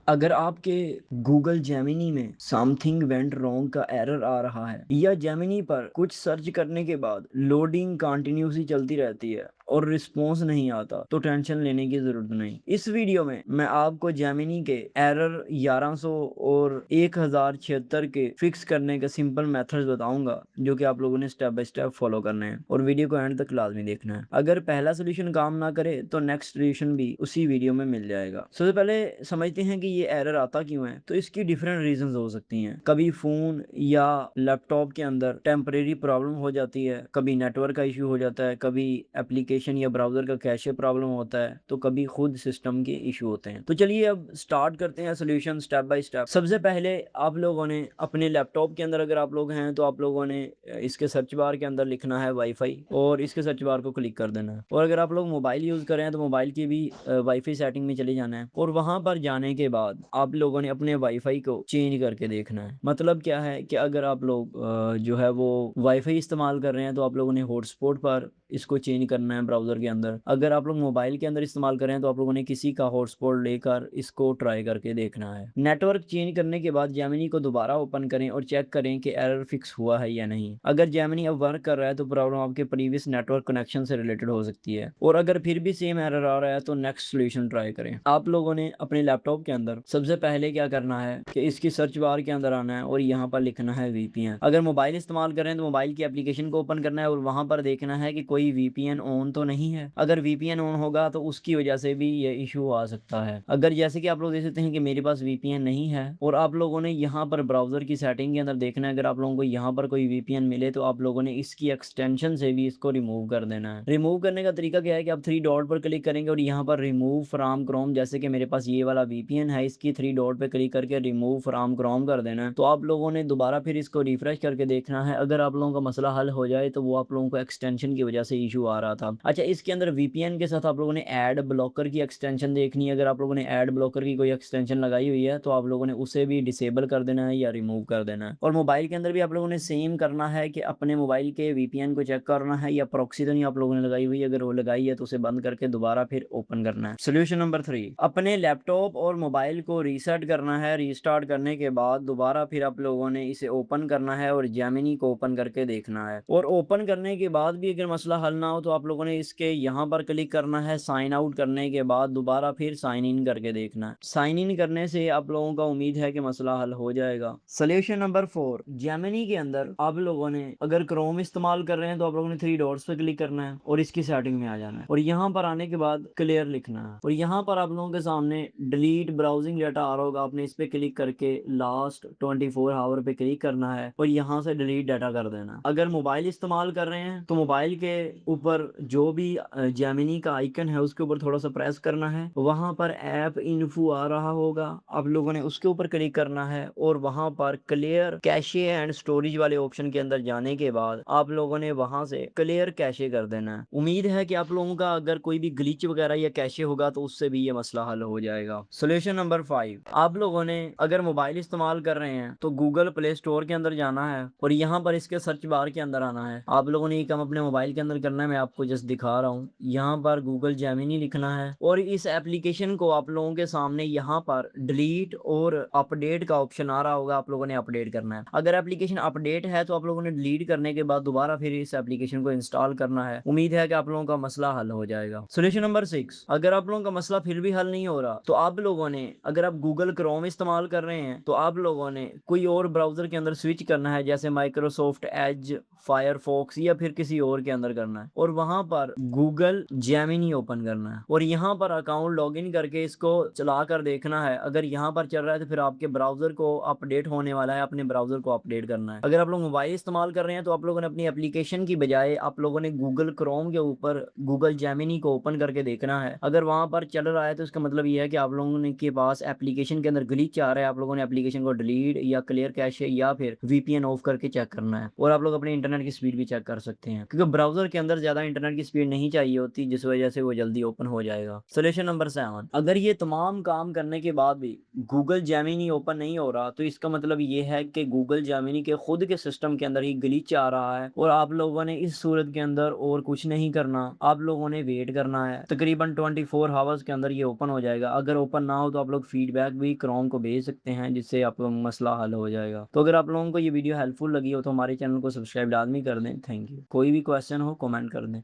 अगर आपके Google Gemini में समथिंग वेंट रॉन्ग का एरर आ रहा है या जेमिनी पर कुछ सर्च करने के बाद लोडिंग कंटिन्यूसली चलती रहती है और रिस्पॉन्स नहीं आता, तो टेंशन लेने की जरूरत नहीं। इस वीडियो में मैं आपको जेमिनी के एरर 1100 और 1076 के फिक्स करने का सिंपल मेथड्स बताऊंगा, जो कि आप लोगों ने स्टेप बाय स्टेप फॉलो करने हैं और वीडियो को एंड तक लाजमी देखना है। अगर पहला सोल्यूशन काम ना करे तो नेक्स्ट सोल्यूशन भी उसी वीडियो में मिल जाएगा। सबसे पहले समझते हैं कि ये एरर आता क्यों है। तो इसकी डिफरेंट रीजंस हो सकती हैं। कभी फोन या लैपटॉप के अंदर टेम्परेरी प्रॉब्लम हो जाती है, कभी नेटवर्क का इशू हो जाता है, कभी एप्लीकेशन या ब्राउजर का कैशे प्रॉब्लम होता है, तो कभी खुद सिस्टम के इशू होते हैं। तो चलिए अब स्टार्ट करते हैं सोल्यूशन स्टेप बाय स्टेप। सबसे पहले आप लोगों ने अपने लैपटॉप के अंदर, अगर आप लोग हैं तो आप लोगों ने इसके सर्च बार के अंदर लिखना है वाईफाई और इसके सर्च बार को क्लिक कर देना है। और अगर आप लोग मोबाइल यूज कर रहे हैं तो मोबाइल की भी वाईफाई सेटिंग में चले जाना है और वहां पर जाने के बाद आप लोगों ने अपने वाईफाई को चेंज करके देखना है। मतलब क्या है कि अगर आप लोग जो है वो वाईफाई इस्तेमाल कर रहे हैं तो आप लोगों ने हॉटस्पॉट पर इसको चेंज करना है ब्राउजर के अंदर। अगर आप लोग मोबाइल के अंदर इस्तेमाल कर रहे हैं तो आप लोगों ने किसी का हॉटस्पॉट लेकर इसको ट्राई करके देखना है। नेटवर्क चेंज करने के बाद जेमिनी को दोबारा ओपन करें और चेक करें कि एरर फिक्स हुआ है या नहीं। अगर जेमिनी अब वर्क कर रहा है तो प्रॉब्लम आपके प्रीवियस नेटवर्क कनेक्शन से रिलेटेड हो सकती है, और अगर फिर भी सेम एरर आ रहा है तो नेक्स्ट सोल्यूशन ट्राई करें। आप लोगों ने अपने लैपटॉप के अंदर सबसे पहले क्या करना है कि इसकी सर्च बार के अंदर आना है और यहाँ पर लिखना है वीपीएन। अगर मोबाइल इस्तेमाल करें तो मोबाइल की एप्लीकेशन को ओपन करना है और वहां पर देखना है कि कोई वीपीएन ऑन तो नहीं है। अगर वीपीएन ऑन होगा तो उसकी वजह से भी ये इशू आ सकता है। अगर जैसे कि आप लोग देख सकते हैं कि मेरे पास वीपीएन नहीं है और आप लोगों ने यहाँ पर ब्राउजर की सेटिंग के अंदर देखना है। अगर आप लोगों को यहाँ पर कोई वीपीएन मिले तो आप लोगों ने इसकी एक्सटेंशन से भी इसको रिमूव कर देना है। रिमूव करने का तरीका क्या है कि आप थ्री डॉट पर क्लिक करेंगे और यहाँ पर रिमूव फ्रॉम क्रोम, जैसे कि मेरे पास ये वाला वीपीएन है, इसकी थ्री डॉट पे क्लिक करके रिमूव फ्रॉम क्रोम कर देना है। तो आप लोगों ने दोबारा फिर इसको रिफ्रेश करके देखना है। अगर आप लोगों का मसला हल हो जाए तो वो आप लोगों को एक्सटेंशन की वजह से इशू आ रहा था। अच्छा, इसके अंदर वीपीएन के साथ आप लोगों ने एड ब्लॉकर की एक्सटेंशन देखनी है। अगर आप लोगों ने एड ब्लॉकर की कोई एक्सटेंशन लगाई हुई है तो आप लोगों ने उसे भी डिसेबल कर देना है या रिमूव कर देना है। और मोबाइल के अंदर भी आप लोगों ने सेम करना है कि अपने मोबाइल के वीपीएन को चेक करना है, या प्रॉक्सी तो नहीं आप लोगों ने लगाई हुई है, अगर वो लगाई है तो उसे बंद करके दोबारा फिर ओपन करना है। सोल्यूशन नंबर 3, अपने लैपटॉप और मोबाइल को रीसेट करना है। रीस्टार्ट करने के बाद दोबारा फिर आप लोगों ने इसे ओपन करना है और जेमिनी को ओपन करके देखना है। और ओपन करने के बाद भी अगर मसला हल ना हो तो आप लोगों ने इसके यहाँ पर क्लिक करना है। साइन आउट करने के बाद दोबारा फिर साइन इन करके देखना है। साइन इन करने से आप लोगों का उम्मीद है कि मसला हल हो जाएगा। सोल्यूशन नंबर 4, जेमिनी के अंदर आप लोगों ने अगर क्रोम इस्तेमाल कर रहे हैं तो आप लोगों ने थ्री डॉट्स पे क्लिक करना है और इसकी सेटिंग में आ जाना है और यहाँ पर आने के बाद क्लियर लिखना है। और यहाँ पर आप लोगों के सामने डिलीट ब्राउजिंग डाटा आ रहा होगा, आपने इस पे क्लिक करके लास्ट 24 आवर पे क्लिक करना है और यहाँ से डिलीट डाटा कर देना है। अगर मोबाइल इस्तेमाल कर रहे हैं तो मोबाइल के ऊपर जो भी जेमिनी का आइकन है उसके ऊपर थोड़ा सा प्रेस करना है। वहां पर ऐप इन्फो आ रहा होगा, आप लोगों ने उसके ऊपर क्लिक करना है और वहां पर क्लियर कैशे एंड स्टोरेज वाले ऑप्शन के अंदर जाने के बाद आप लोगों ने वहां से क्लियर कैशे कर देना है। उम्मीद है कि आप लोगों का अगर कोई भी ग्लिच वगैरह या कैशे होगा तो उससे भी ये मसला हल हो जाएगा। सोल्यूशन नंबर 5, आप लोगों ने अगर मोबाइल इस्तेमाल कर रहे हैं तो गूगल प्ले स्टोर के अंदर जाना है और यहाँ पर इसके सर्च बार के अंदर आना है। आप लोगों ने ये काम अपने मोबाइल के अंदर करना है, मैं आपको जस्ट दिखा रहा हूँ। यहाँ पर गूगल जेमिनी लिखना है और इस एप्लीकेशन को आप लोगों के सामने यहाँ पर डिलीट और अपडेट का ऑप्शन आ रहा होगा, आप लोगों ने अपडेट करना है। अगर एप्लीकेशन अपडेट है तो आप लोगों ने डिलीट करने के बाद दोबारा फिर इस एप्लीकेशन को इंस्टॉल करना है। उम्मीद है कि आप लोगों का मसला हल हो जाएगा। सोल्यूशन नंबर 6, अगर आप लोगों का मसला फिर भी हल नहीं हो रहा तो आप लोगों ने, अगर आप गूगल क्रोम इस्तेमाल कर रहे हैं तो आप लोगों ने कोई और ब्राउजर के अंदर स्विच करना है, जैसे माइक्रोसॉफ्ट एज, फायरफॉक्स या फिर किसी और के अंदर करना है और वहां पर गूगल जेमिनी ओपन करना है और यहाँ पर अकाउंट लॉगिन करके इसको चला कर देखना है। अगर यहाँ पर चल रहा है तो फिर आपके ब्राउजर को अपडेट होने वाला है, अपने ब्राउजर को अपडेट करना है। अगर आप लोग मोबाइल इस्तेमाल कर रहे हैं तो आप लोगों ने अपनी एप्लीकेशन की बजाय आप लोगों ने गूगल क्रोम के ऊपर गूगल जेमिनी को ओपन करके देखना है। अगर वहां पर चल रहा है तो इसका मतलब यह है कि आप लोगों ने के पास एप्लीकेशन के अंदर ग्लिच आ रहा है। आप लोगों ने एप्लीकेशन को डिलीट या क्लियर कैशे या फिर वीपीएन ऑफ करके चेक करना है और आप लोग अपने इंटरनेट की स्पीड भी चेक कर सकते हैं, क्योंकि ब्राउजर के अंदर ज़्यादा इंटरनेट की स्पीड नहीं चाहिए होती, जिस वजह से वो जल्दी ओपन हो जाएगा। सॉल्यूशन नंबर 7, अगर ये तमाम काम करने के बाद भी गूगल जेमिनी ओपन नहीं हो रहा, तो इसका मतलब ये है कि गूगल जेमिनी के खुद के सिस्टम के अंदर ही ग्लिच आ रहा है और आप लोगों ने इस सूरत के अंदर और कुछ नहीं करना, आप लोगों ने वेट करना है। तकरीबन 24 हावर्स के अंदर ये ओपन हो जाएगा। अगर ओपन ना हो तो आप लोग फीडबैक भी क्रोम को भेज सकते हैं, जिससे आपका मसला हल हो जाएगा। तो अगर आप लोगों को ये वीडियो हेल्पफुल लगी हो तो हमारे चैनल को सब्सक्राइब लाजमी कर दें। Thank you. कोई भी क्वेश्चन हो कमेंट कर दें।